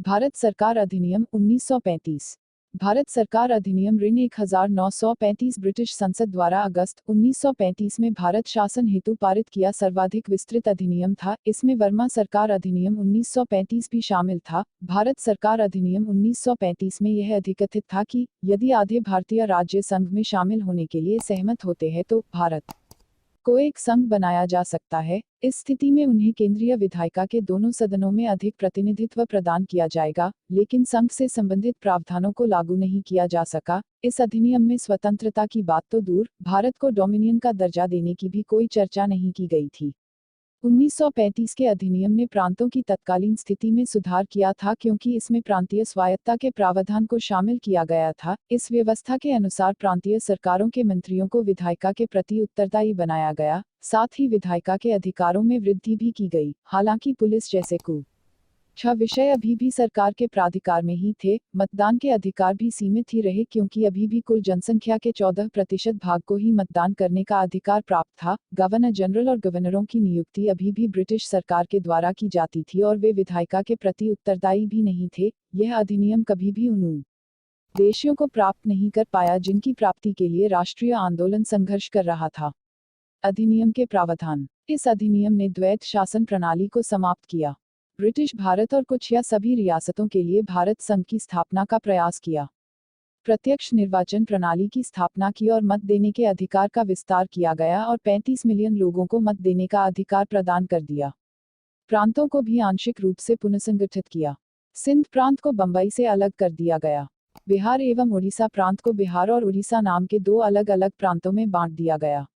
भारत सरकार अधिनियम 1935। भारत सरकार अधिनियम ऋण 1935 ब्रिटिश संसद द्वारा अगस्त 1935 में भारत शासन हेतु पारित किया सर्वाधिक विस्तृत अधिनियम था। इसमें वर्मा सरकार अधिनियम 1935 भी शामिल था। भारत सरकार अधिनियम 1935 में यह अधिकथित था कि यदि आधे भारतीय राज्य संघ में शामिल होने के लिए सहमत होते हैं तो भारत को एक संघ बनाया जा सकता है। इस स्थिति में उन्हें केंद्रीय विधायिका के दोनों सदनों में अधिक प्रतिनिधित्व प्रदान किया जाएगा, लेकिन संघ से संबंधित प्रावधानों को लागू नहीं किया जा सका। इस अधिनियम में स्वतंत्रता की बात तो दूर, भारत को डोमिनियन का दर्जा देने की भी कोई चर्चा नहीं की गई थी। 1935 के अधिनियम ने प्रांतों की तत्कालीन स्थिति में सुधार किया था क्योंकि इसमें प्रांतीय स्वायत्तता के प्रावधान को शामिल किया गया था। इस व्यवस्था के अनुसार प्रांतीय सरकारों के मंत्रियों को विधायिका के प्रति उत्तरदायी बनाया गया, साथ ही विधायिका के अधिकारों में वृद्धि भी की गई। हालांकि पुलिस जैसे छह विषय अभी भी सरकार के प्राधिकार में ही थे। मतदान के अधिकार भी सीमित ही रहे क्योंकि अभी भी कुल जनसंख्या के 14% भाग को ही मतदान करने का अधिकार प्राप्त था। गवर्नर जनरल और गवर्नरों की नियुक्ति अभी भी ब्रिटिश सरकार के द्वारा की जाती थी और वे विधायिका के प्रति उत्तरदायी भी नहीं थे। यह अधिनियम कभी भी उन उद्देश्यों को प्राप्त नहीं कर पाया जिनकी प्राप्ति के लिए राष्ट्रीय आंदोलन संघर्ष कर रहा था। अधिनियम के प्रावधान। इस अधिनियम ने द्वैत शासन प्रणाली को समाप्त किया। ब्रिटिश भारत और कुछ या सभी रियासतों के लिए भारत संघ की स्थापना का प्रयास किया। प्रत्यक्ष निर्वाचन प्रणाली की स्थापना की और मत देने के अधिकार का विस्तार किया गया और 35 मिलियन लोगों को मत देने का अधिकार प्रदान कर दिया। प्रांतों को भी आंशिक रूप से पुनर्संगठित किया। सिंध प्रांत को बंबई से अलग कर दिया गया। बिहार एवं उड़ीसा प्रांत को बिहार और उड़ीसा नाम के दो अलग अलग प्रांतों में बांट दिया गया।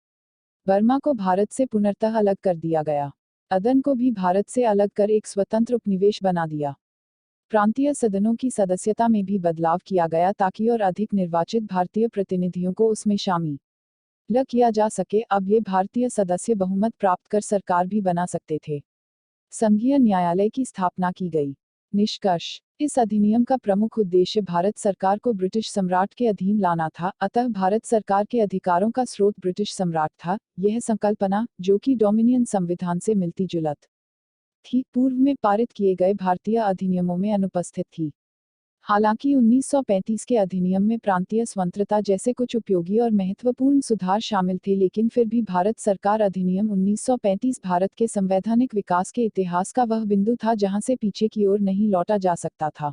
बर्मा को भारत से पुनर्तः अलग कर दिया गया। अदन को भी भारत से अलग कर एक स्वतंत्र उपनिवेश बना दिया। प्रांतीय सदनों की सदस्यता में भी बदलाव किया गया ताकि और अधिक निर्वाचित भारतीय प्रतिनिधियों को उसमें शामिल किया जा सके। अब ये भारतीय सदस्य बहुमत प्राप्त कर सरकार भी बना सकते थे। संघीय न्यायालय की स्थापना की गई। निष्कर्ष। इस अधिनियम का प्रमुख उद्देश्य भारत सरकार को ब्रिटिश सम्राट के अधीन लाना था, अतः भारत सरकार के अधिकारों का स्रोत ब्रिटिश सम्राट था। यह संकल्पना, जो कि डोमिनियन संविधान से मिलती जुलत थी, पूर्व में पारित किए गए भारतीय अधिनियमों में अनुपस्थित थी। हालांकि 1935 के अधिनियम में प्रांतीय स्वतंत्रता जैसे कुछ उपयोगी और महत्वपूर्ण सुधार शामिल थे, लेकिन फिर भी भारत सरकार अधिनियम 1935 भारत के संवैधानिक विकास के इतिहास का वह बिंदु था जहां से पीछे की ओर नहीं लौटा जा सकता था।